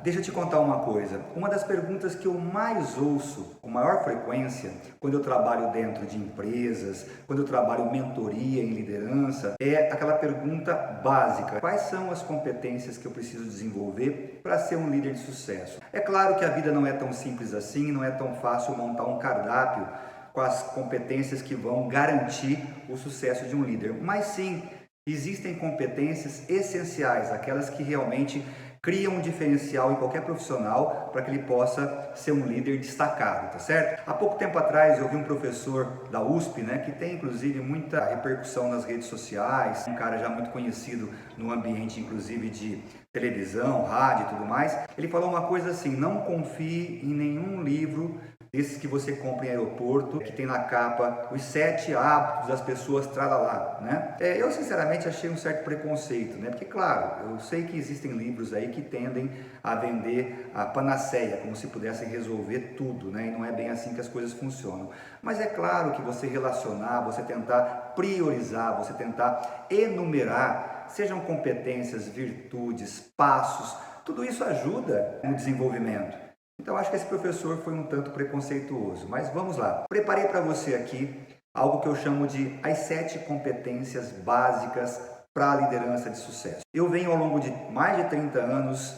Deixa eu te contar uma coisa. Uma das perguntas que eu mais ouço com maior frequência, quando eu trabalho dentro de empresas, quando eu trabalho mentoria em liderança, é aquela pergunta básica: quais são as competências que eu preciso desenvolver para ser um líder de sucesso? É claro que a vida não é tão simples assim, não é tão fácil montar um cardápio com as competências que vão garantir o sucesso de um líder, mas sim, existem competências essenciais, aquelas que realmente criam um diferencial em qualquer profissional para que ele possa ser um líder destacado, tá certo? Há pouco tempo atrás eu vi um professor da USP, né, que tem inclusive muita repercussão nas redes sociais, um cara já muito conhecido no ambiente inclusive de televisão, rádio e tudo mais. Ele falou uma coisa assim: não confie em nenhum livro desses que você compra em aeroporto, que tem na capa os 7 hábitos das pessoas tralalá, né? Eu sinceramente achei um certo preconceito, né? Porque claro, eu sei que existem livros aí que tendem a vender a panaceia, como se pudessem resolver tudo, né? E não é bem assim que as coisas funcionam. Mas é claro que você relacionar, você tentar priorizar, você tentar enumerar, sejam competências, virtudes, passos, tudo isso ajuda no desenvolvimento. Então acho que esse professor foi um tanto preconceituoso, mas vamos lá. Preparei para você aqui algo que eu chamo de as 7 competências básicas para a liderança de sucesso. Eu venho ao longo de mais de 30 anos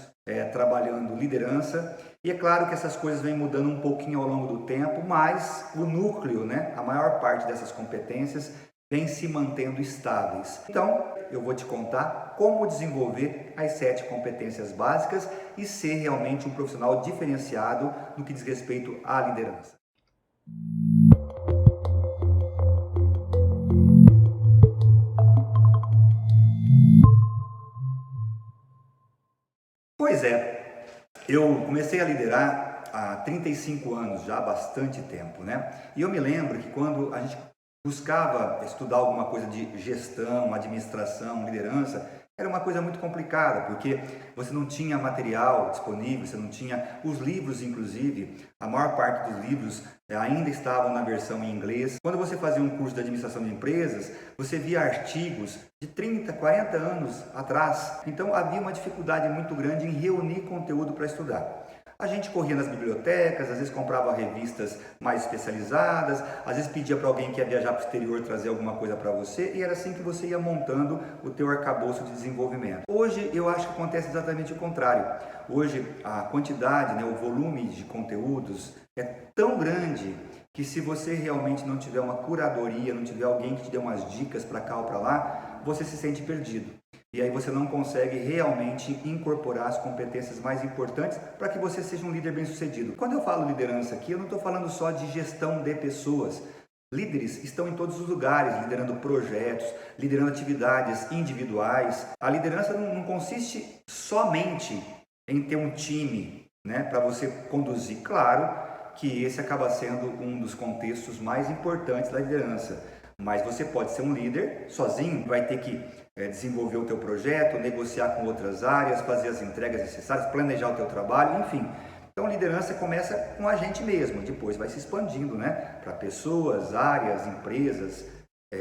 trabalhando liderança e é claro que essas coisas vêm mudando um pouquinho ao longo do tempo, mas o núcleo, né, a maior parte dessas competências vem se mantendo estáveis. Então, eu vou te contar como desenvolver as 7 competências básicas e ser realmente um profissional diferenciado no que diz respeito à liderança. Pois é, eu comecei a liderar há 35 anos, já há bastante tempo, né? E eu me lembro que quando a gente buscava estudar alguma coisa de gestão, administração, liderança, era uma coisa muito complicada, porque você não tinha material disponível, você não tinha os livros, inclusive, a maior parte dos livros ainda estavam na versão em inglês. Quando você fazia um curso de administração de empresas, você via artigos de 30, 40 anos atrás. Então havia uma dificuldade muito grande em reunir conteúdo para estudar. A gente corria nas bibliotecas, às vezes comprava revistas mais especializadas, às vezes pedia para alguém que ia viajar para o exterior trazer alguma coisa para você, e era assim que você ia montando o teu arcabouço de desenvolvimento. Hoje eu acho que acontece exatamente o contrário. Hoje a quantidade, né, o volume de conteúdos é tão grande que se você realmente não tiver uma curadoria, não tiver alguém que te dê umas dicas para cá ou para lá, você se sente perdido. E aí você não consegue realmente incorporar as competências mais importantes para que você seja um líder bem-sucedido. Quando eu falo liderança aqui, eu não estou falando só de gestão de pessoas. Líderes estão em todos os lugares, liderando projetos, liderando atividades individuais. A liderança não consiste somente em ter um time, né, para você conduzir. Claro que esse acaba sendo um dos contextos mais importantes da liderança. Mas você pode ser um líder sozinho, vai ter que desenvolver o teu projeto, negociar com outras áreas, fazer as entregas necessárias, planejar o teu trabalho, enfim. Então, liderança começa com a gente mesmo, depois vai se expandindo, né, para pessoas, áreas, empresas,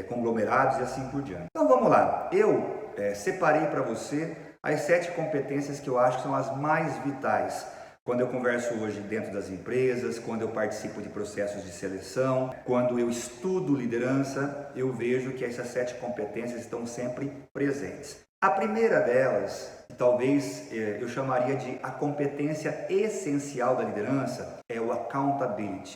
conglomerados e assim por diante. Então, vamos lá. Eu separei para você as 7 competências que eu acho que são as mais vitais quando eu converso hoje dentro das empresas, quando eu participo de processos de seleção, quando eu estudo liderança, eu vejo que essas 7 competências estão sempre presentes. A primeira delas, talvez eu chamaria de a competência essencial da liderança, é o accountability.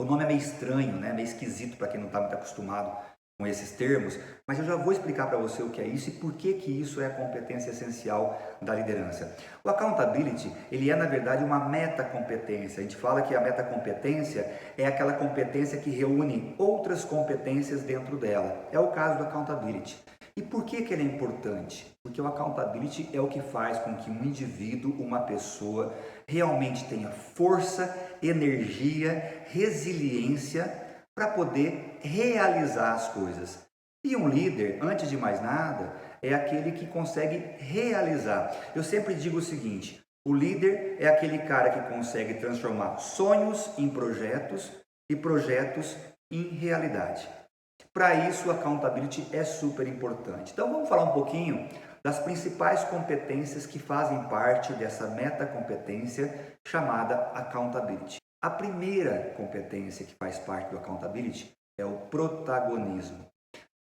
O nome é meio estranho, né? Meio esquisito para quem não está muito acostumado com esses termos, mas eu já vou explicar para você o que é isso e por que isso é a competência essencial da liderança. O accountability, ele é na verdade uma metacompetência. A gente fala que a metacompetência é aquela competência que reúne outras competências dentro dela. É o caso do accountability. E por que ele é importante? Porque o accountability é o que faz com que um indivíduo, uma pessoa, realmente tenha força, energia, resiliência para poder realizar as coisas. E um líder, antes de mais nada, é aquele que consegue realizar. Eu sempre digo o seguinte: o líder é aquele cara que consegue transformar sonhos em projetos e projetos em realidade. Para isso, a accountability é super importante. Então, vamos falar um pouquinho das principais competências que fazem parte dessa metacompetência chamada accountability. A primeira competência que faz parte do accountability é o protagonismo.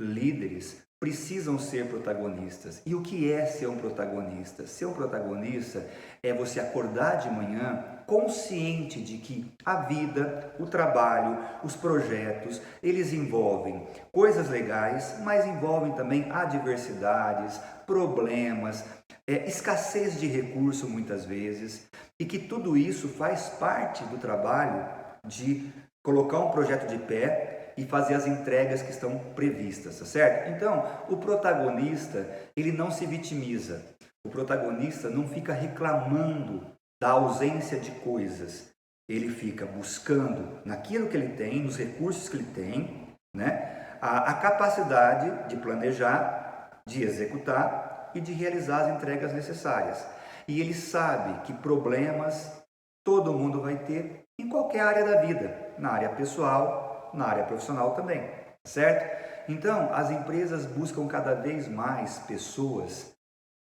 Líderes precisam ser protagonistas. E o que é ser um protagonista? Ser um protagonista é você acordar de manhã consciente de que a vida, o trabalho, os projetos, eles envolvem coisas legais, mas envolvem também adversidades, problemas, escassez de recurso muitas vezes, e que tudo isso faz parte do trabalho de colocar um projeto de pé e fazer as entregas que estão previstas, tá certo? Então, o protagonista, ele não se vitimiza. O protagonista não fica reclamando da ausência de coisas. Ele fica buscando naquilo que ele tem, nos recursos que ele tem, né, a capacidade de planejar, de executar e de realizar as entregas necessárias. E ele sabe que problemas todo mundo vai ter em qualquer área da vida, na área pessoal, na área profissional também, certo? Então, as empresas buscam cada vez mais pessoas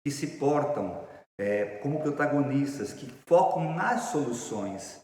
que se portam como protagonistas, que focam nas soluções,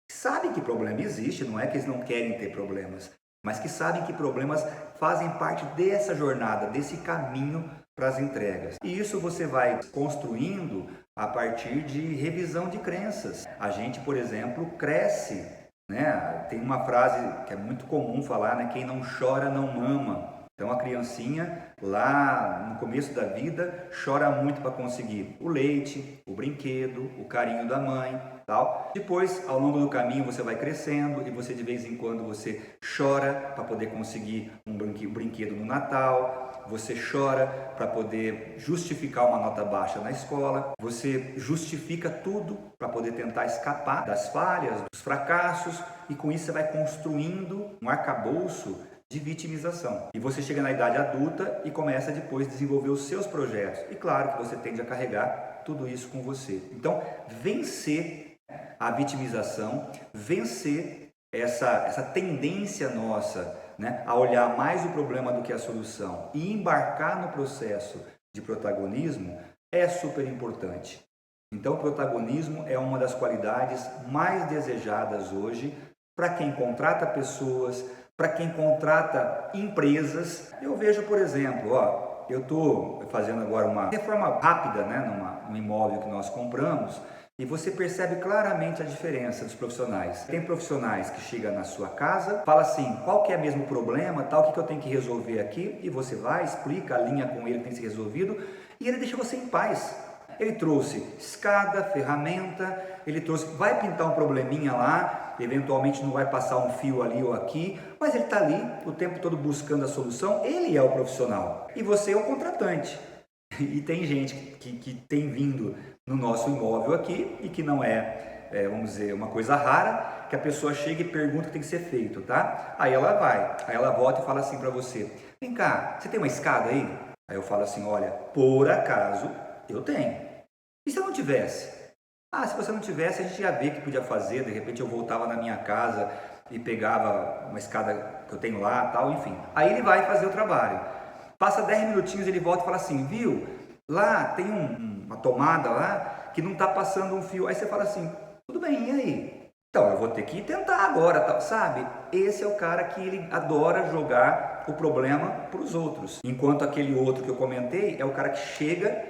que sabem que problema existe, não é que eles não querem ter problemas, mas que sabem que problemas fazem parte dessa jornada, desse caminho para as entregas. E isso você vai construindo a partir de revisão de crenças. A gente, por exemplo, cresce, né? Tem uma frase que é muito comum falar, né? Quem não chora não mama. Então a criancinha lá no começo da vida chora muito para conseguir o leite, o brinquedo, o carinho da mãe, tal. Depois, ao longo do caminho, você vai crescendo e você de vez em quando você chora para poder conseguir um brinquedo no Natal. Você chora para poder justificar uma nota baixa na escola. Você justifica tudo para poder tentar escapar das falhas, dos fracassos, e com isso você vai construindo um arcabouço de vitimização. E você chega na idade adulta e começa depois a desenvolver os seus projetos. E claro que você tende a carregar tudo isso com você. Então, vencer a vitimização, vencer essa tendência nossa, né, a olhar mais o problema do que a solução e embarcar no processo de protagonismo é super importante. Então, o protagonismo é uma das qualidades mais desejadas hoje para quem contrata pessoas, para quem contrata empresas. Eu vejo, por exemplo, eu estou fazendo agora uma reforma rápida, né, num imóvel que nós compramos, e você percebe claramente a diferença dos profissionais. Tem profissionais que chegam na sua casa, fala assim, qual que é mesmo o problema, tal, o que eu tenho que resolver aqui, e você vai, explica, alinha com ele que tem que ser resolvido, e ele deixa você em paz. Ele trouxe escada, ferramenta, ele trouxe, vai pintar um probleminha lá, eventualmente não vai passar um fio ali ou aqui, mas ele está ali o tempo todo buscando a solução, ele é o profissional e você é o contratante. E tem gente que tem vindo no nosso imóvel aqui e que não vamos dizer, uma coisa rara, que a pessoa chega e pergunta o que tem que ser feito, tá? Aí ela vai, aí ela volta e fala assim para você, vem cá, você tem uma escada aí? Aí eu falo assim, olha, por acaso eu tenho. E se eu não tivesse? Se você não tivesse, a gente ia ver o que podia fazer, de repente eu voltava na minha casa e pegava uma escada que eu tenho lá, tal, enfim. Aí ele vai fazer o trabalho. Passa 10 minutinhos, ele volta e fala assim, viu? Lá tem uma tomada lá que não está passando um fio. Aí você fala assim, tudo bem, e aí? Então eu vou ter que tentar agora, tal, sabe? Esse é o cara que ele adora jogar o problema para os outros. Enquanto aquele outro que eu comentei é o cara que chega,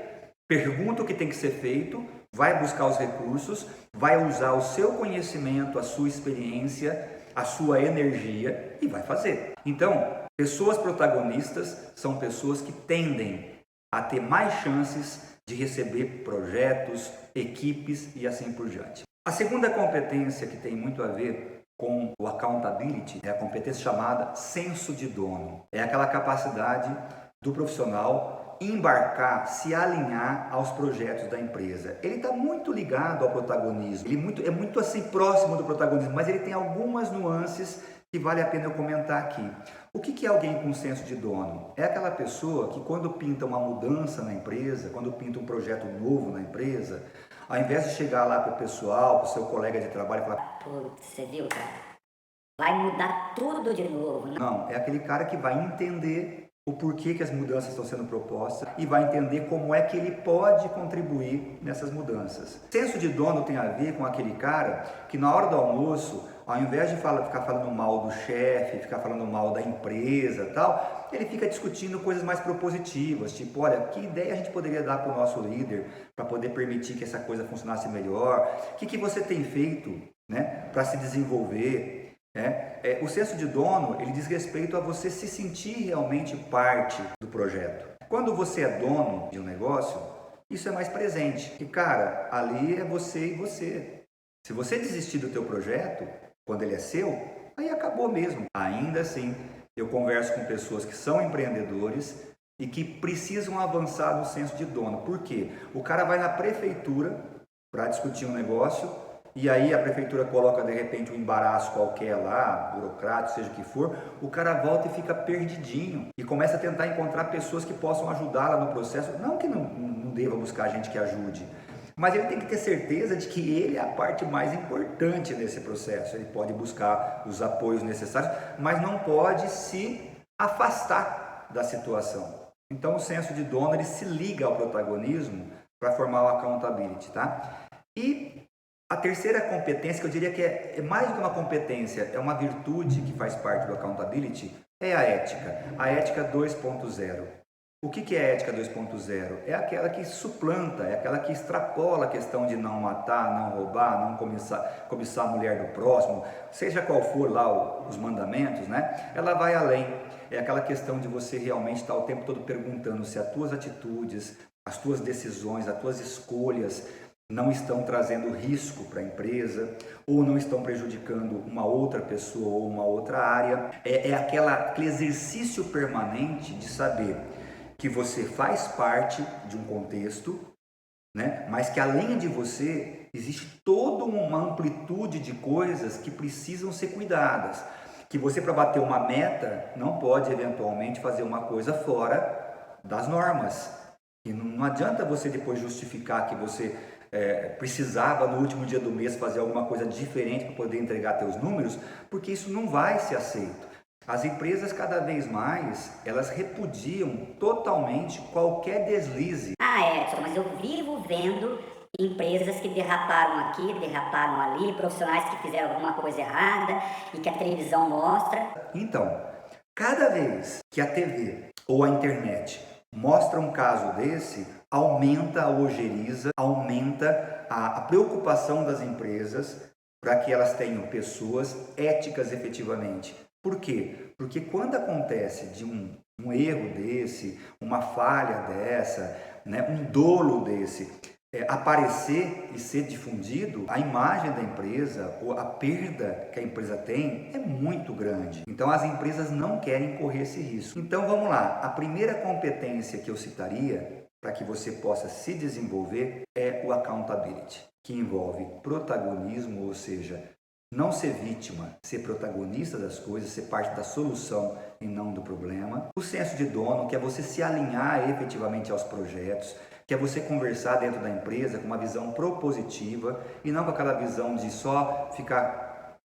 pergunta o que tem que ser feito, vai buscar os recursos, vai usar o seu conhecimento, a sua experiência, a sua energia e vai fazer. Então, pessoas protagonistas são pessoas que tendem a ter mais chances de receber projetos, equipes e assim por diante. A segunda competência que tem muito a ver com o accountability é a competência chamada senso de dono. É aquela capacidade do profissional embarcar, se alinhar aos projetos da empresa. Ele está muito ligado ao protagonismo, ele é muito assim próximo do protagonismo, mas ele tem algumas nuances que vale a pena eu comentar aqui. O que é alguém com senso de dono? É aquela pessoa que quando pinta uma mudança na empresa, quando pinta um projeto novo na empresa, ao invés de chegar lá para o pessoal, para o seu colega de trabalho e falar, putz, você viu, cara? Vai mudar tudo de novo, né? Não, é aquele cara que vai entender o porquê que as mudanças estão sendo propostas e vai entender como é que ele pode contribuir nessas mudanças. Senso de dono tem a ver com aquele cara que na hora do almoço, ao invés de ficar falando mal do chefe, ficar falando mal da empresa tal, ele fica discutindo coisas mais propositivas, tipo, olha, que ideia a gente poderia dar para o nosso líder para poder permitir que essa coisa funcionasse melhor? O que você tem feito, né, para se desenvolver? O senso de dono, ele diz respeito a você se sentir realmente parte do projeto. Quando você é dono de um negócio, isso é mais presente. E cara, ali é você e você. Se você desistir do teu projeto, quando ele é seu, aí acabou mesmo. Ainda assim, eu converso com pessoas que são empreendedores e que precisam avançar no senso de dono. Por quê? O cara vai na prefeitura para discutir um negócio, e aí a prefeitura coloca de repente um embaraço qualquer lá, burocrático, seja o que for, o cara volta e fica perdidinho e começa a tentar encontrar pessoas que possam ajudá-la no processo. Não que não deva buscar gente que ajude, mas ele tem que ter certeza de que ele é a parte mais importante desse processo. Ele pode buscar os apoios necessários, mas não pode se afastar da situação. Então o senso de dono, ele se liga ao protagonismo para formar o accountability, tá? E a terceira competência, que eu diria que é mais do que uma competência, é uma virtude que faz parte do accountability, é a ética. A ética 2.0. O que é a ética 2.0? É aquela que suplanta, é aquela que extrapola a questão de não matar, não roubar, não cobiçar a mulher do próximo, seja qual for lá os mandamentos, né? Ela vai além. É aquela questão de você realmente estar o tempo todo perguntando se as tuas atitudes, as tuas decisões, as tuas escolhas não estão trazendo risco para a empresa ou não estão prejudicando uma outra pessoa ou uma outra área. É aquele exercício permanente de saber que você faz parte de um contexto, né? Mas que além de você existe toda uma amplitude de coisas que precisam ser cuidadas. Que você, para bater uma meta, não pode eventualmente fazer uma coisa fora das normas. E não adianta você depois justificar que você precisava no último dia do mês fazer alguma coisa diferente para poder entregar teus números, porque isso não vai ser aceito. As empresas cada vez mais, elas repudiam totalmente qualquer deslize. Edson, mas eu vivo vendo empresas que derraparam aqui, derraparam ali, profissionais que fizeram alguma coisa errada e que a televisão mostra. Então, cada vez que a TV ou a internet mostra um caso desse, aumenta a ojeriza, aumenta a preocupação das empresas para que elas tenham pessoas éticas efetivamente. Por quê? Porque quando acontece de um erro desse, uma falha dessa, né, um dolo desse, aparecer e ser difundido, a imagem da empresa ou a perda que a empresa tem é muito grande. Então as empresas não querem correr esse risco. Então vamos lá, a primeira competência que eu citaria para que você possa se desenvolver é o accountability, que envolve protagonismo, ou seja, não ser vítima, ser protagonista das coisas, ser parte da solução e não do problema. O senso de dono, que é você se alinhar efetivamente aos projetos, que é você conversar dentro da empresa com uma visão propositiva e não com aquela visão de só ficar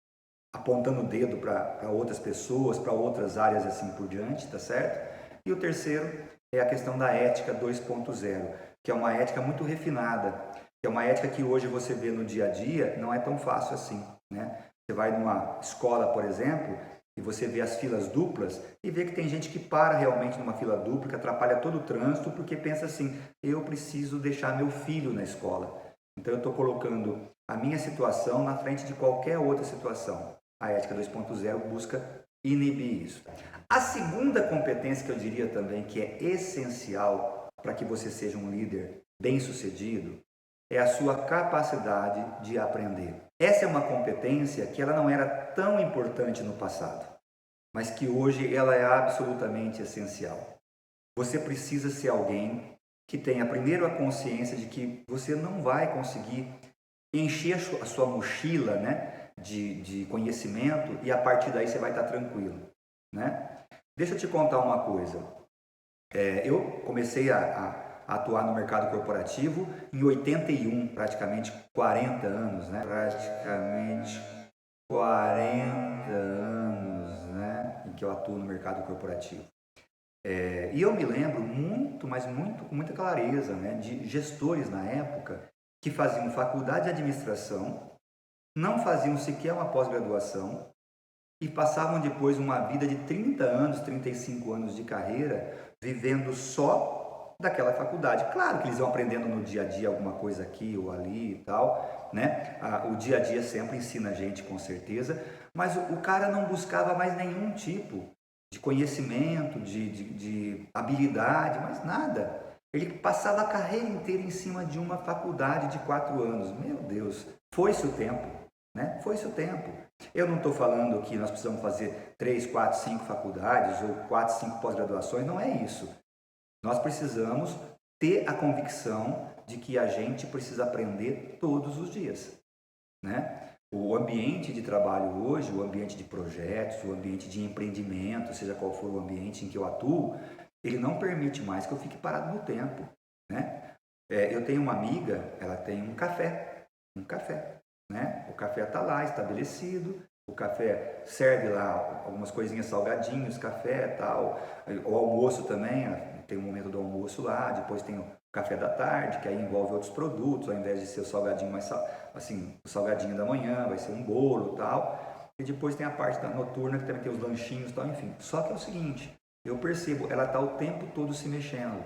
apontando o dedo para outras pessoas, para outras áreas assim por diante, tá certo? E o terceiro é a questão da ética 2.0, que é uma ética muito refinada, que é uma ética que hoje você vê no dia a dia, não é tão fácil assim, né? Você vai numa escola, por exemplo, e você vê as filas duplas e vê que tem gente que para realmente numa fila dupla, que atrapalha todo o trânsito, porque pensa assim, eu preciso deixar meu filho na escola. Então eu estou colocando a minha situação na frente de qualquer outra situação. A ética 2.0 busca inibir isso. A segunda competência que eu diria também que é essencial para que você seja um líder bem-sucedido é a sua capacidade de aprender. Essa é uma competência que ela não era tão importante no passado, mas que hoje ela é absolutamente essencial. Você precisa ser alguém que tenha primeiro a consciência de que você não vai conseguir encher a sua mochila, né, de conhecimento e a partir daí você vai estar tranquilo, né? Deixa eu te contar uma coisa. Eu comecei a atuar no mercado corporativo em 81, praticamente 40 anos, né? Praticamente 40 anos, né? Em que eu atuo no mercado corporativo. E eu me lembro muito, mas muito, com muita clareza, né, de gestores na época que faziam faculdade de administração, não faziam sequer uma pós-graduação e passavam depois uma vida de 30 anos, 35 anos de carreira, vivendo só daquela faculdade. Claro que eles vão aprendendo no dia a dia alguma coisa aqui ou ali e tal, né? O dia a dia sempre ensina a gente, com certeza, mas o cara não buscava mais nenhum tipo de conhecimento, de habilidade, mais nada. Ele passava a carreira inteira em cima de uma faculdade de 4 anos. Meu Deus, foi-se o tempo, né? Foi-se o tempo. Eu não estou falando que nós precisamos fazer 3, 4, 5 faculdades ou 4, 5 pós-graduações, não é isso. Nós precisamos ter a convicção de que a gente precisa aprender todos os dias, né? O ambiente de trabalho hoje, o ambiente de projetos, o ambiente de empreendimento, seja qual for o ambiente em que eu atuo, ele não permite mais que eu fique parado no tempo, né? Eu tenho uma amiga, ela tem um café, né? O café está lá estabelecido, o café serve lá algumas coisinhas, salgadinhos, café e tal, o almoço também, tem um momento do almoço lá, depois tem o café da tarde, que aí envolve outros produtos, ao invés de ser o salgadinho mais assim, o salgadinho da manhã, vai ser um bolo e tal, e depois tem a parte da noturna, que também tem os lanchinhos e tal, enfim. Só que é o seguinte, eu percebo, ela está o tempo todo se mexendo,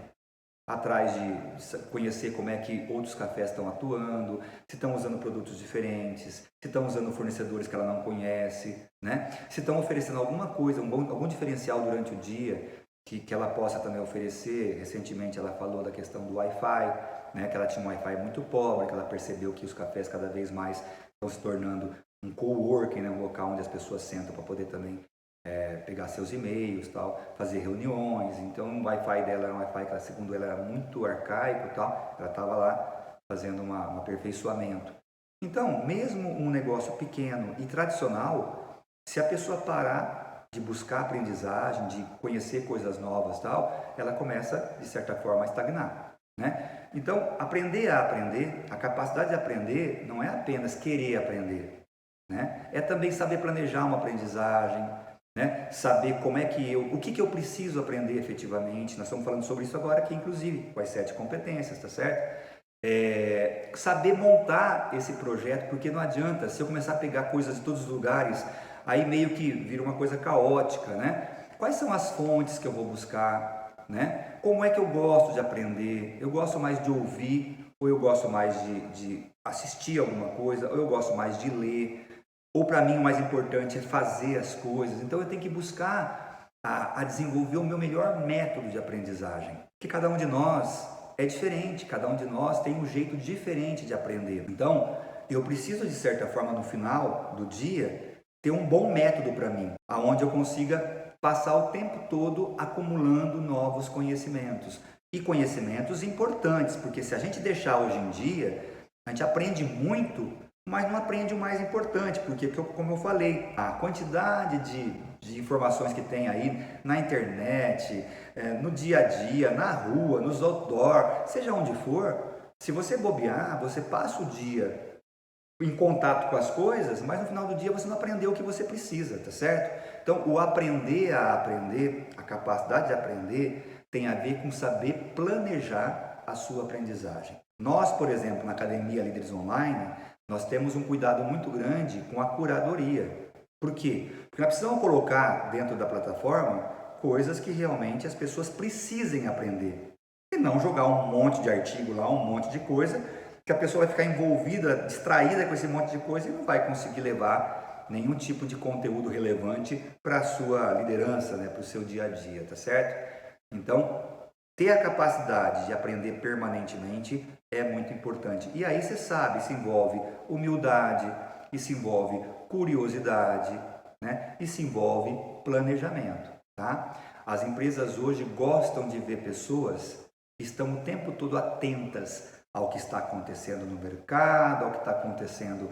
atrás de conhecer como é que outros cafés estão atuando, se estão usando produtos diferentes, se estão usando fornecedores que ela não conhece, né? Se estão oferecendo alguma coisa, algum diferencial durante o dia que ela possa também oferecer. Recentemente ela falou da questão do Wi-Fi, né? Que ela tinha um Wi-Fi muito pobre, que ela percebeu que os cafés cada vez mais estão se tornando um coworking, né? Um local onde as pessoas sentam para poder também pegar seus e-mails, tal, fazer reuniões. Então o Wi-Fi dela era um Wi-Fi que, segundo ela, era muito arcaico, tal. Ela estava lá fazendo um aperfeiçoamento. Então, mesmo um negócio pequeno e tradicional, se a pessoa parar de buscar aprendizagem, de conhecer coisas novas, tal, ela começa, de certa forma, a estagnar, né? Então, aprender a aprender, a capacidade de aprender não é apenas querer aprender, né? É também saber planejar uma aprendizagem, né? Saber como é que o que eu preciso aprender efetivamente. Nós estamos falando sobre isso agora aqui, inclusive, com as 7 competências, tá certo? Saber montar esse projeto, porque não adianta, se eu começar a pegar coisas de todos os lugares, aí meio que vira uma coisa caótica, né? Quais são as fontes que eu vou buscar, né? Como é que eu gosto de aprender? Eu gosto mais de ouvir, ou eu gosto mais de assistir alguma coisa, ou eu gosto mais de ler, ou para mim o mais importante é fazer as coisas. Então eu tenho que buscar a desenvolver o meu melhor método de aprendizagem, que cada um de nós é diferente, cada um de nós tem um jeito diferente de aprender. Então eu preciso, de certa forma, no final do dia, ter um bom método para mim, aonde eu consiga passar o tempo todo acumulando novos conhecimentos. E conhecimentos importantes, porque se a gente deixar hoje em dia, a gente aprende muito, mas não aprende o mais importante, porque, como eu falei, a quantidade de informações que tem aí na internet, no dia a dia, na rua, nos outdoor, seja onde for, se você bobear, você passa o dia em contato com as coisas, mas no final do dia você não aprendeu o que você precisa, tá certo? Então, o aprender a aprender, a capacidade de aprender, tem a ver com saber planejar a sua aprendizagem. Nós, por exemplo, na Academia Líderes Online, nós temos um cuidado muito grande com a curadoria. Por quê? Porque nós precisamos colocar dentro da plataforma coisas que realmente as pessoas precisem aprender. E não jogar um monte de artigo lá, um monte de coisa, que a pessoa vai ficar envolvida, distraída com esse monte de coisa e não vai conseguir levar nenhum tipo de conteúdo relevante para a sua liderança, né, para o seu dia a dia, tá certo? Então, ter a capacidade de aprender permanentemente é muito importante. E aí você sabe, isso envolve humildade, isso envolve curiosidade, né? Isso envolve planejamento, tá? As empresas hoje gostam de ver pessoas que estão o tempo todo atentas ao que está acontecendo no mercado, ao que está acontecendo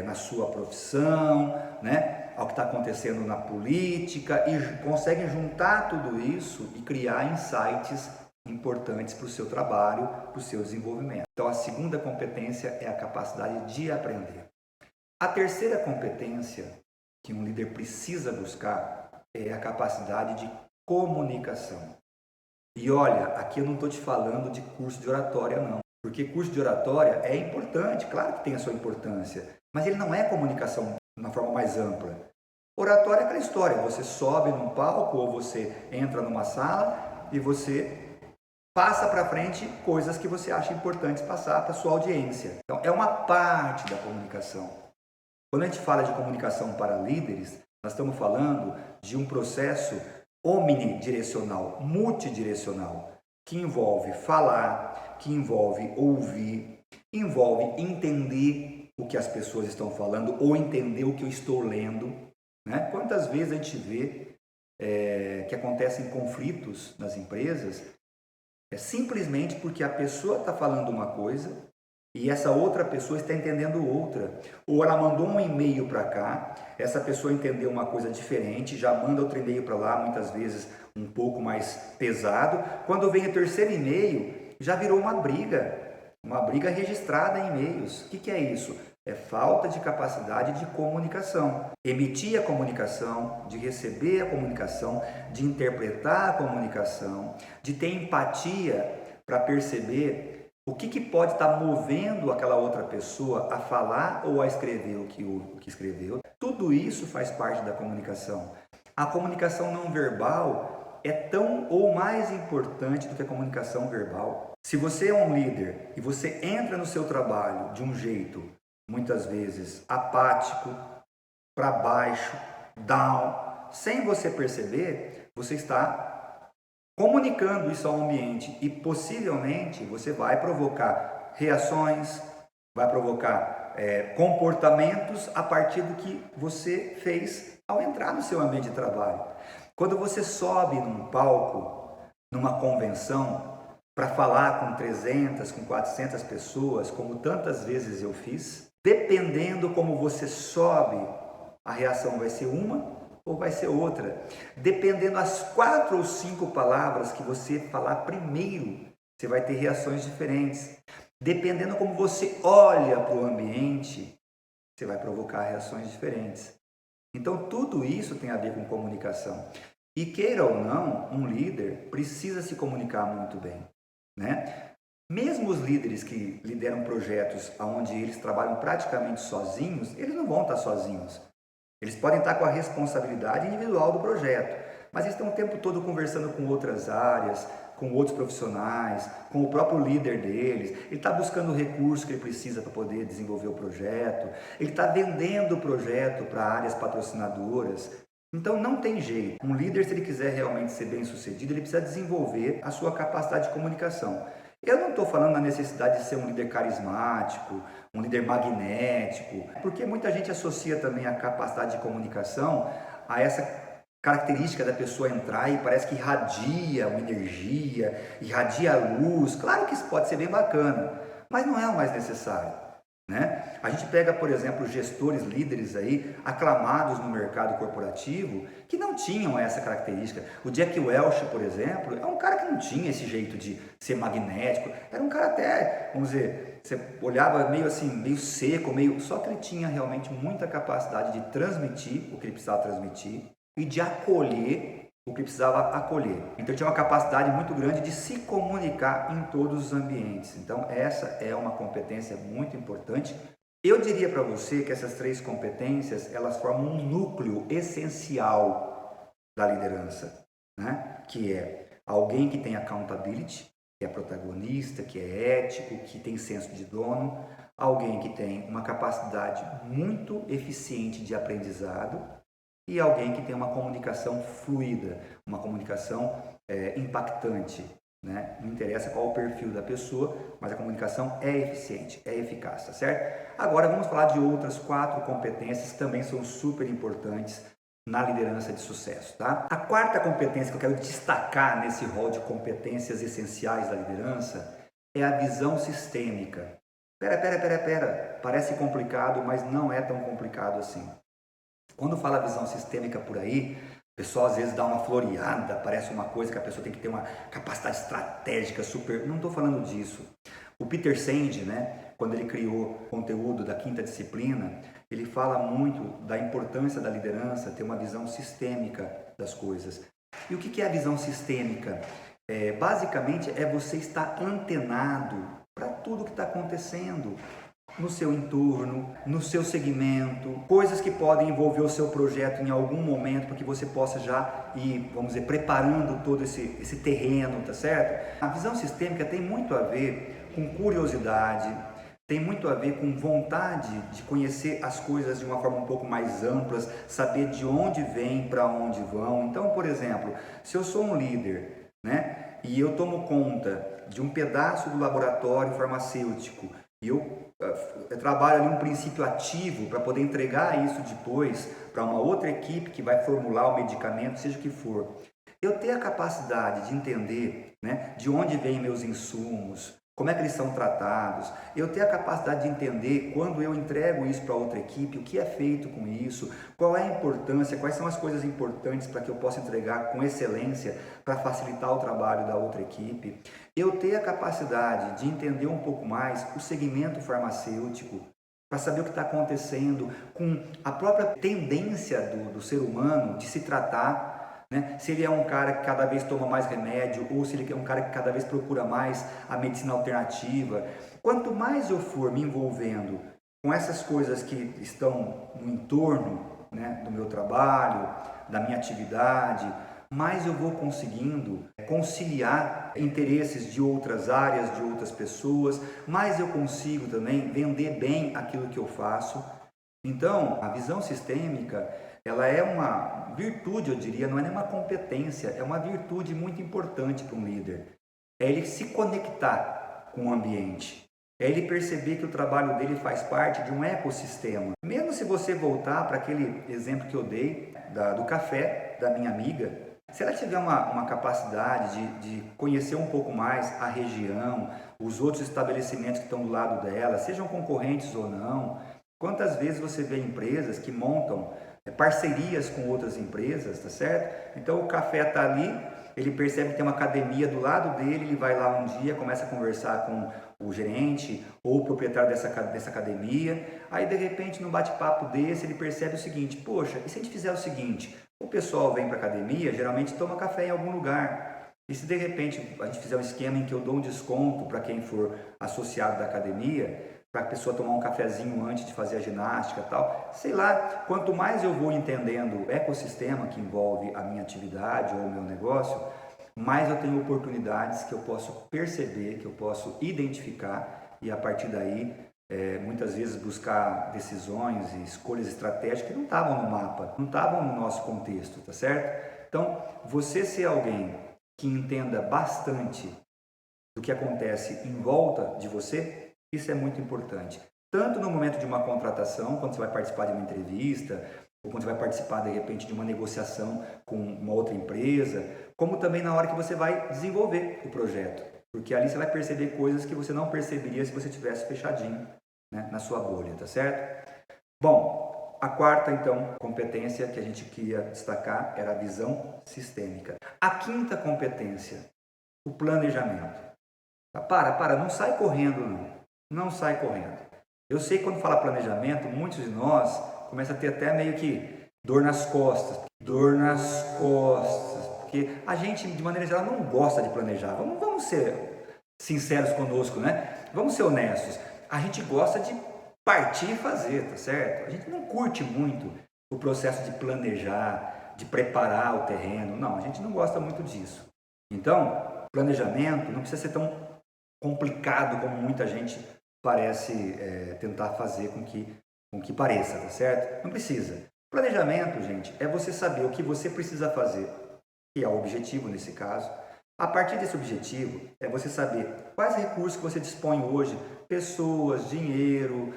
na sua profissão, né? Ao que está acontecendo na política, e conseguem juntar tudo isso e criar insights importantes para o seu trabalho, para o seu desenvolvimento. Então, a segunda competência é a capacidade de aprender. A terceira competência que um líder precisa buscar é a capacidade de comunicação. E olha, aqui eu não estou te falando de curso de oratória, não. Porque curso de oratória é importante, claro que tem a sua importância, mas ele não é comunicação na forma mais ampla. Oratória é aquela história, você sobe num palco ou você entra numa sala e você passa para frente coisas que você acha importantes passar para a sua audiência. Então, é uma parte da comunicação. Quando a gente fala de comunicação para líderes, nós estamos falando de um processo omnidirecional, multidirecional, que envolve falar, que envolve ouvir, envolve entender o que as pessoas estão falando ou entender o que eu estou lendo. Né? Quantas vezes a gente vê que acontecem conflitos nas empresas simplesmente porque a pessoa está falando uma coisa e essa outra pessoa está entendendo outra. Ou ela mandou um e-mail para cá, essa pessoa entendeu uma coisa diferente, já manda outro e-mail para lá, muitas vezes um pouco mais pesado. Quando vem o terceiro e-mail, já virou uma briga registrada em e-mails. O que é isso? É falta de capacidade de comunicação. Emitir a comunicação, de receber a comunicação, de interpretar a comunicação, de ter empatia para perceber o que pode estar movendo aquela outra pessoa a falar ou a escrever o que escreveu. Tudo isso faz parte da comunicação. A comunicação não verbal é tão ou mais importante do que a comunicação verbal. Se você é um líder e você entra no seu trabalho de um jeito, muitas vezes apático, para baixo, down, sem você perceber, você está comunicando isso ao ambiente e possivelmente você vai provocar reações, vai provocar comportamentos a partir do que você fez ao entrar no seu ambiente de trabalho. Quando você sobe num palco, numa convenção, para falar com 300, com 400 pessoas, como tantas vezes eu fiz, dependendo como você sobe, a reação vai ser uma ou vai ser outra. Dependendo das 4 ou 5 palavras que você falar primeiro, você vai ter reações diferentes. Dependendo como você olha para o ambiente, você vai provocar reações diferentes. Então, tudo isso tem a ver com comunicação. E queira ou não, um líder precisa se comunicar muito bem, né? Mesmo os líderes que lideram projetos onde eles trabalham praticamente sozinhos, eles não vão estar sozinhos. Eles podem estar com a responsabilidade individual do projeto, mas eles estão o tempo todo conversando com outras áreas, com outros profissionais, com o próprio líder deles. Ele está buscando o recurso que ele precisa para poder desenvolver o projeto. Ele está vendendo o projeto para áreas patrocinadoras. Então não tem jeito. Um líder, se ele quiser realmente ser bem sucedido, ele precisa desenvolver a sua capacidade de comunicação. Eu não estou falando da necessidade de ser um líder carismático, um líder magnético, porque muita gente associa também a capacidade de comunicação a essa característica da pessoa entrar e parece que irradia uma energia, irradia luz. Claro que isso pode ser bem bacana, mas não é o mais necessário. Né? A gente pega, por exemplo, gestores, líderes aí, aclamados no mercado corporativo, que não tinham essa característica. O Jack Welch, por exemplo, é um cara que não tinha esse jeito de ser magnético. Era um cara até, vamos dizer, você olhava meio assim, meio seco, só que ele tinha realmente muita capacidade de transmitir o que ele precisava transmitir e de acolher o que precisava acolher. Então ele tinha uma capacidade muito grande de se comunicar em todos os ambientes. Então essa é uma competência muito importante. Eu diria para você que essas 3 competências, elas formam um núcleo essencial da liderança, né? Que é alguém que tem accountability, que é protagonista, que é ético, que tem senso de dono, alguém que tem uma capacidade muito eficiente de aprendizado, e alguém que tem uma comunicação fluida, uma comunicação impactante. Né? Não interessa qual o perfil da pessoa, mas a comunicação é eficiente, é eficaz, tá certo? Agora vamos falar de outras 4 competências que também são super importantes na liderança de sucesso, tá? A 4ª competência que eu quero destacar nesse rol de competências essenciais da liderança é a visão sistêmica. Pera, parece complicado, mas não é tão complicado assim. Quando fala visão sistêmica por aí, o pessoal às vezes dá uma floreada, parece uma coisa que a pessoa tem que ter uma capacidade estratégica super... Não estou falando disso. O Peter Senge, né, quando ele criou o conteúdo da 5ª disciplina, ele fala muito da importância da liderança ter uma visão sistêmica das coisas. E o que é a visão sistêmica? Basicamente é você estar antenado para tudo que está acontecendo no seu entorno, no seu segmento, coisas que podem envolver o seu projeto em algum momento para que você possa já ir, vamos dizer, preparando todo esse terreno, tá certo? A visão sistêmica tem muito a ver com curiosidade, tem muito a ver com vontade de conhecer as coisas de uma forma um pouco mais ampla, saber de onde vem, para onde vão. Então, por exemplo, se eu sou um líder, né, e eu tomo conta de um pedaço do laboratório farmacêutico e eu trabalho ali um princípio ativo para poder entregar isso depois para uma outra equipe que vai formular o medicamento, seja o que for. Eu ter a capacidade de entender, né, de onde vêm meus insumos, como é que eles são tratados, eu ter a capacidade de entender quando eu entrego isso para outra equipe, o que é feito com isso, qual é a importância, quais são as coisas importantes para que eu possa entregar com excelência para facilitar o trabalho da outra equipe. Eu ter a capacidade de entender um pouco mais o segmento farmacêutico, para saber o que está acontecendo com a própria tendência do ser humano de se tratar. Né? Se ele é um cara que cada vez toma mais remédio ou se ele é um cara que cada vez procura mais a medicina alternativa. Quanto mais eu for me envolvendo com essas coisas que estão no entorno, né, do meu trabalho, da minha atividade, mais eu vou conseguindo conciliar interesses de outras áreas, de outras pessoas, mais eu consigo também vender bem aquilo que eu faço. Então, a visão sistêmica, ela é uma virtude, eu diria, não é nem uma competência, é uma virtude muito importante para um líder. É ele se conectar com o ambiente, é ele perceber que o trabalho dele faz parte de um ecossistema. Mesmo se você voltar para aquele exemplo que eu dei do café da minha amiga, se ela tiver uma capacidade de conhecer um pouco mais a região, os outros estabelecimentos que estão do lado dela, sejam concorrentes ou não, quantas vezes você vê empresas que montam parcerias com outras empresas, tá certo? Então o café está ali, ele percebe que tem uma academia do lado dele, ele vai lá um dia, começa a conversar com o gerente ou o proprietário dessa academia, aí de repente num bate-papo desse ele percebe o seguinte: poxa, e se a gente fizer o seguinte, o pessoal vem para a academia, geralmente toma café em algum lugar, e se de repente a gente fizer um esquema em que eu dou um desconto para quem for associado da academia, para a pessoa tomar um cafezinho antes de fazer a ginástica e tal, sei lá, quanto mais eu vou entendendo o ecossistema que envolve a minha atividade ou o meu negócio, mais eu tenho oportunidades que eu posso perceber, que eu posso identificar e a partir daí, muitas vezes buscar decisões e escolhas estratégicas que não estavam no mapa, não estavam no nosso contexto, tá certo? Então, você ser alguém que entenda bastante do que acontece em volta de você, isso é muito importante. Tanto no momento de uma contratação, quando você vai participar de uma entrevista, ou quando você vai participar, de repente, de uma negociação com uma outra empresa, como também na hora que você vai desenvolver o projeto. Porque ali você vai perceber coisas que você não perceberia se você tivesse fechadinho, né, na sua bolha, tá certo? Bom, a quarta, então, competência que a gente queria destacar era a visão sistêmica. A quinta competência, o planejamento. Para, não sai correndo não. Não sai correndo. Eu sei que quando fala planejamento, muitos de nós começam a ter até meio que dor nas costas, porque a gente, de maneira geral, não gosta de planejar. Vamos ser sinceros conosco, né? Vamos ser honestos. A gente gosta de partir e fazer, tá certo? A gente não curte muito o processo de planejar, de preparar o terreno. Não, a gente não gosta muito disso. Então, planejamento não precisa ser tão complicado como muita gente parece tentar fazer com que pareça, tá certo? Não precisa. Planejamento, gente, é você saber o que você precisa fazer, que é o objetivo nesse caso. A partir desse objetivo, é você saber quais recursos que você dispõe hoje, pessoas, dinheiro,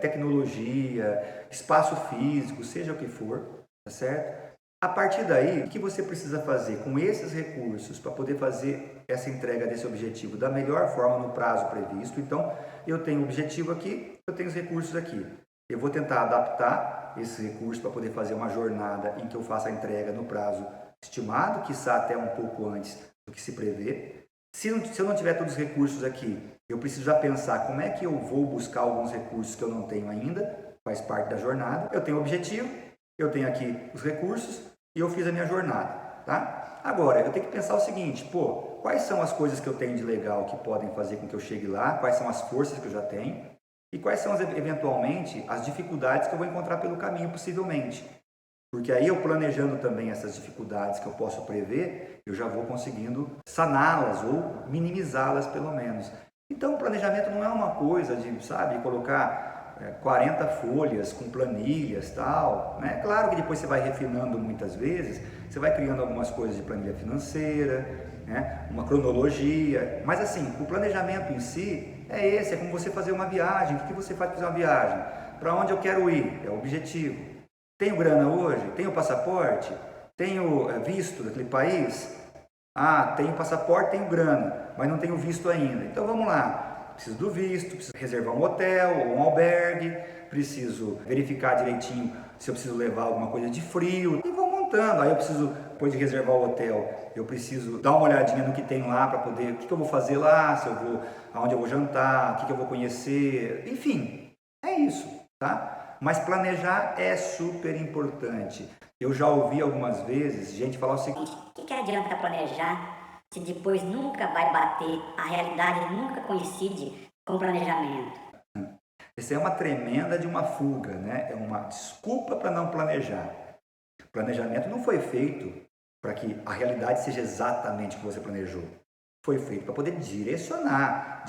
tecnologia, espaço físico, seja o que for, tá certo? A partir daí, o que você precisa fazer com esses recursos para poder fazer essa entrega desse objetivo da melhor forma no prazo previsto? Então, eu tenho o objetivo aqui, eu tenho os recursos aqui. Eu vou tentar adaptar esses recursos para poder fazer uma jornada em que eu faça a entrega no prazo estimado, quiçá até um pouco antes do que se prevê. Se eu não tiver todos os recursos aqui, eu preciso já pensar como é que eu vou buscar alguns recursos que eu não tenho ainda, faz parte da jornada. Eu tenho o objetivo, eu tenho aqui os recursos, e eu fiz a minha jornada, tá? Agora, eu tenho que pensar o seguinte, pô, quais são as coisas que eu tenho de legal que podem fazer com que eu chegue lá, quais são as forças que eu já tenho e quais são, eventualmente, as dificuldades que eu vou encontrar pelo caminho, possivelmente. Porque aí eu planejando também essas dificuldades que eu posso prever, eu já vou conseguindo saná-las ou minimizá-las pelo menos. Então o planejamento não é uma coisa de, sabe, colocar 40 folhas com planilhas tal, né? Claro que depois você vai refinando muitas vezes, você vai criando algumas coisas de planilha financeira, né? Uma cronologia, mas assim, o planejamento em si é esse, é como você fazer uma viagem. O que você faz para fazer uma viagem? Para onde eu quero ir? É o objetivo. Tenho grana hoje? Tenho passaporte? Tenho visto daquele país? Ah, tenho passaporte, tenho grana, mas não tenho visto ainda. Então vamos lá. Preciso do visto, preciso reservar um hotel ou um albergue, preciso verificar direitinho se eu preciso levar alguma coisa de frio e vou montando. Aí eu preciso, depois de reservar o hotel, eu preciso dar uma olhadinha no que tem lá para poder, o que eu vou fazer lá, se eu vou, aonde eu vou jantar, o que eu vou conhecer, enfim, é isso, tá? Mas planejar é super importante. Eu já ouvi algumas vezes gente falar o seguinte: o que adianta planejar se depois nunca vai bater, a realidade nunca coincide com o planejamento? Isso é uma tremenda de uma fuga, né? É uma desculpa para não planejar. O planejamento não foi feito para que a realidade seja exatamente o que você planejou. Foi feito para poder direcionar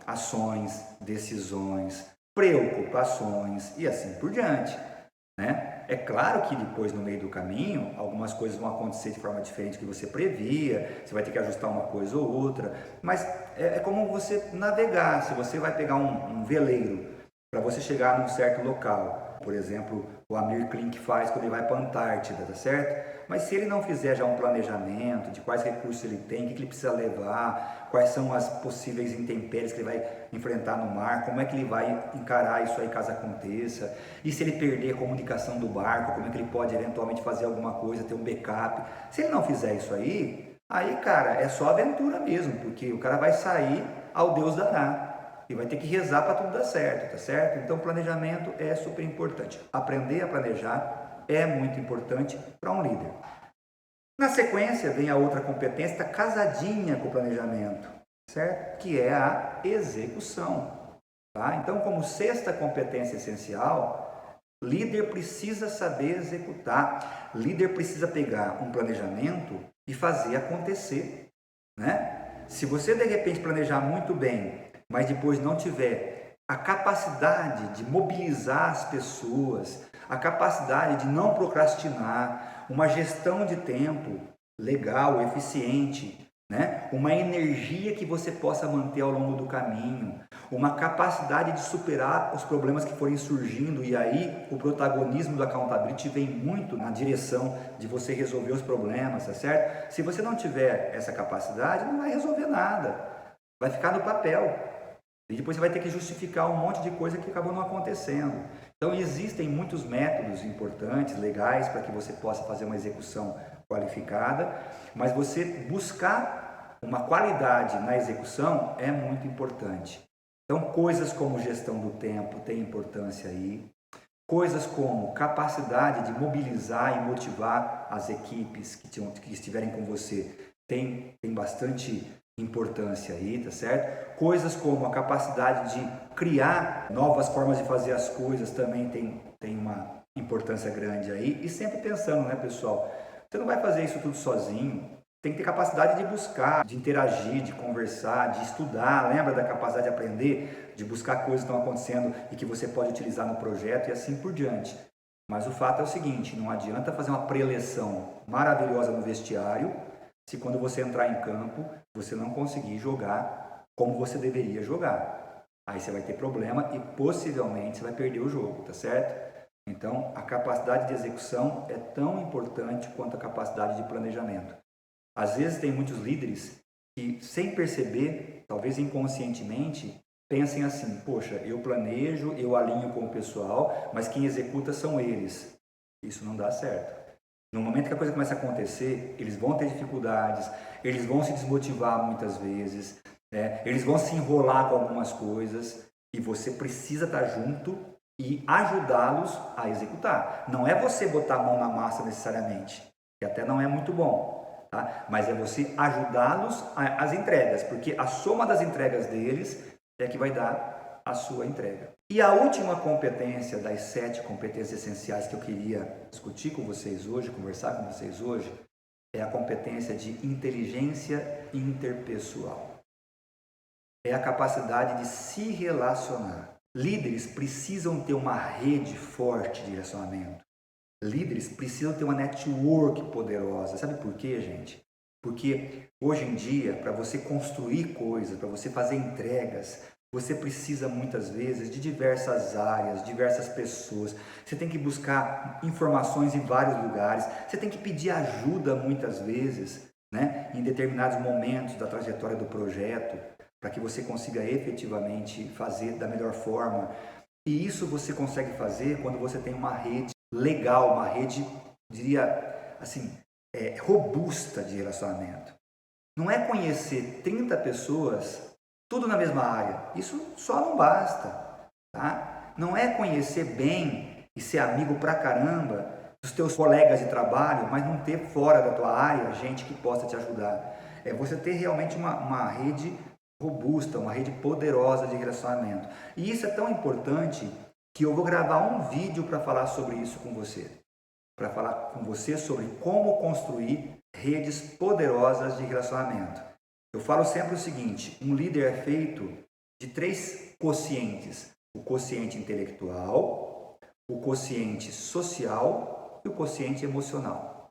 ações, decisões, preocupações e assim por diante, né? É claro que depois, no meio do caminho, algumas coisas vão acontecer de forma diferente do que você previa, você vai ter que ajustar uma coisa ou outra, mas é como você navegar. Se você vai pegar um veleiro para você chegar num certo local, por exemplo, o Amir Klink faz quando ele vai para a Antártida, tá certo? Mas se ele não fizer já um planejamento de quais recursos ele tem, o que ele precisa levar, quais são as possíveis intempéries que ele vai enfrentar no mar, como é que ele vai encarar isso aí caso aconteça, e se ele perder a comunicação do barco, como é que ele pode eventualmente fazer alguma coisa, ter um backup. Se ele não fizer isso aí, cara, é só aventura mesmo, porque o cara vai sair ao Deus dará. E vai ter que rezar para tudo dar certo, tá certo? Então, planejamento é super importante. Aprender a planejar é muito importante para um líder. Na sequência, vem a outra competência, está casadinha com o planejamento, certo? Que é a execução. Tá? Então, como sexta competência essencial, líder precisa saber executar. Líder precisa pegar um planejamento e fazer acontecer, né? Se você, de repente, planejar muito bem, mas depois não tiver a capacidade de mobilizar as pessoas, a capacidade de não procrastinar, uma gestão de tempo legal, eficiente, né? Uma energia que você possa manter ao longo do caminho, uma capacidade de superar os problemas que forem surgindo, e aí o protagonismo do accountability vem muito na direção de você resolver os problemas, tá certo? Se você não tiver essa capacidade, não vai resolver nada, vai ficar no papel. E depois você vai ter que justificar um monte de coisa que acabou não acontecendo. Então existem muitos métodos importantes, legais, para que você possa fazer uma execução qualificada, mas você buscar uma qualidade na execução é muito importante. Então coisas como gestão do tempo têm importância aí, coisas como capacidade de mobilizar e motivar as equipes que estiverem com você tem bastante importância aí, tá certo? Coisas como a capacidade de criar novas formas de fazer as coisas também tem uma importância grande aí. E sempre pensando, né, pessoal? Você não vai fazer isso tudo sozinho. Tem que ter capacidade de buscar, de interagir, de conversar, de estudar. Lembra da capacidade de aprender, de buscar coisas que estão acontecendo e que você pode utilizar no projeto e assim por diante. Mas o fato é o seguinte, não adianta fazer uma preleção maravilhosa no vestiário se quando você entrar em campo, você não conseguir jogar como você deveria jogar. Aí você vai ter problema e possivelmente você vai perder o jogo, tá certo? Então, a capacidade de execução é tão importante quanto a capacidade de planejamento. Às vezes tem muitos líderes que, sem perceber, talvez inconscientemente, pensem assim: poxa, eu planejo, eu alinho com o pessoal, mas quem executa são eles. Isso não dá certo. No momento que a coisa começa a acontecer, eles vão ter dificuldades, eles vão se desmotivar muitas vezes, eles vão se enrolar com algumas coisas e você precisa estar junto e ajudá-los a executar. Não é você botar a mão na massa necessariamente, que até não é muito bom, tá? Mas é você ajudá-los às entregas, porque a soma das entregas deles é que vai dar a sua entrega. E a última competência das 7 competências essenciais que eu queria discutir com vocês hoje, conversar com vocês hoje, é a competência de inteligência interpessoal. É a capacidade de se relacionar. Líderes precisam ter uma rede forte de relacionamento. Líderes precisam ter uma network poderosa. Sabe por quê, gente? Porque hoje em dia, para você construir coisas, para você fazer entregas, você precisa muitas vezes de diversas áreas, diversas pessoas. Você tem que buscar informações em vários lugares. Você tem que pedir ajuda muitas vezes, né, em determinados momentos da trajetória do projeto, para que você consiga efetivamente fazer da melhor forma. E isso você consegue fazer quando você tem uma rede legal, uma rede, diria assim, robusta de relacionamento. Não é conhecer 30 pessoas, tudo na mesma área. Isso só não basta, tá? Não é conhecer bem e ser amigo pra caramba dos teus colegas de trabalho, mas não ter fora da tua área gente que possa te ajudar. É você ter realmente uma rede robusta, uma rede poderosa de relacionamento. E isso é tão importante que eu vou gravar um vídeo para falar sobre isso com você. Para falar com você sobre como construir redes poderosas de relacionamento. Eu falo sempre o seguinte, um líder é feito de 3 quocientes. O quociente intelectual, o quociente social e o quociente emocional.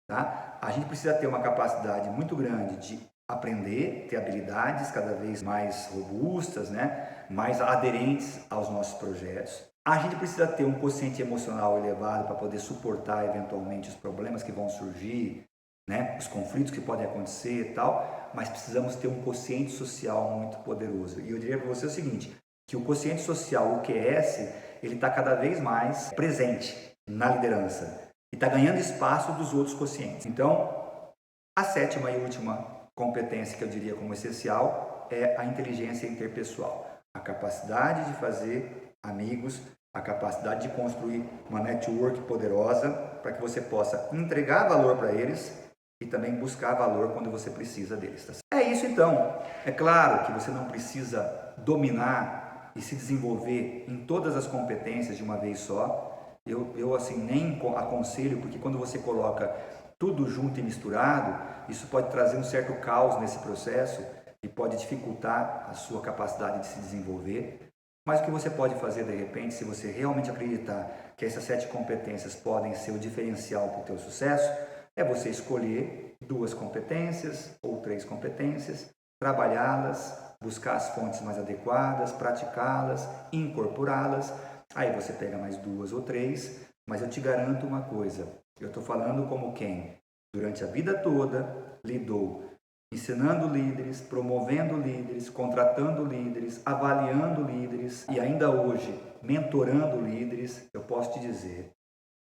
Tá? A gente precisa ter uma capacidade muito grande de aprender, ter habilidades cada vez mais robustas, né? Mais aderentes aos nossos projetos. A gente precisa ter um quociente emocional elevado para poder suportar eventualmente os problemas que vão surgir, né? Os conflitos que podem acontecer e tal, mas precisamos ter um quociente social muito poderoso. E eu diria para você o seguinte, que o quociente social, o QS, ele está cada vez mais presente na liderança e está ganhando espaço dos outros quocientes. Então, a 7ª e última competência que eu diria como essencial é a inteligência interpessoal. A capacidade de fazer amigos, a capacidade de construir uma network poderosa para que você possa entregar valor para eles e também buscar valor quando você precisa deles. Tá? É isso então. É claro que você não precisa dominar e se desenvolver em todas as competências de uma vez só. Eu assim nem aconselho, porque quando você coloca tudo junto e misturado, isso pode trazer um certo caos nesse processo e pode dificultar a sua capacidade de se desenvolver. Mas o que você pode fazer de repente, se você realmente acreditar que essas 7 competências podem ser o diferencial para o teu sucesso, é você escolher 2 competências ou 3 competências, trabalhá-las, buscar as fontes mais adequadas, praticá-las, incorporá-las. Aí você pega mais 2 ou 3, mas eu te garanto uma coisa, eu estou falando como quem, durante a vida toda, lidou ensinando líderes, promovendo líderes, contratando líderes, avaliando líderes e ainda hoje mentorando líderes. Eu posso te dizer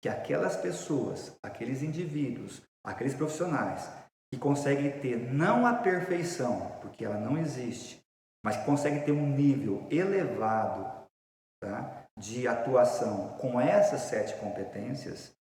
que aquelas pessoas, aqueles indivíduos, aqueles profissionais que conseguem ter não a perfeição, porque ela não existe, mas que conseguem ter um nível elevado, tá, de atuação com essas 7 competências,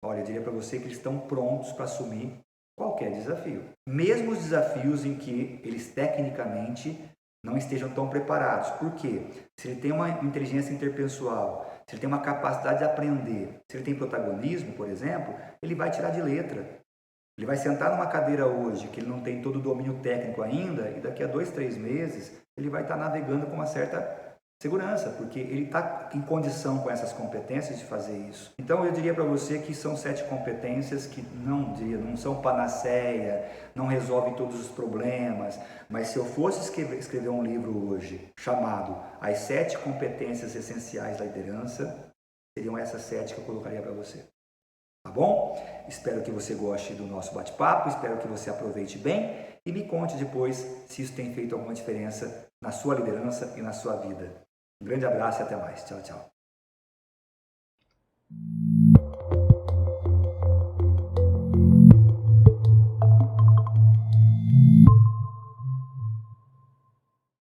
olha, eu diria para você que eles estão prontos para assumir qualquer desafio. Mesmo os desafios em que eles tecnicamente não estejam tão preparados. Por quê? Se ele tem uma inteligência interpessoal, se ele tem uma capacidade de aprender, se ele tem protagonismo, por exemplo, ele vai tirar de letra. Ele vai sentar numa cadeira hoje que ele não tem todo o domínio técnico ainda e daqui a 2, 3 meses ele vai estar navegando com uma certa segurança, porque ele está em condição com essas competências de fazer isso. Então eu diria para você que são 7 competências que não são panaceia, não resolvem todos os problemas, mas se eu fosse escrever um livro hoje chamado As 7 Competências Essenciais da Liderança, seriam essas 7 que eu colocaria para você. Tá bom? Espero que você goste do nosso bate-papo, espero que você aproveite bem e me conte depois se isso tem feito alguma diferença na sua liderança e na sua vida. Um grande abraço e até mais. Tchau, tchau.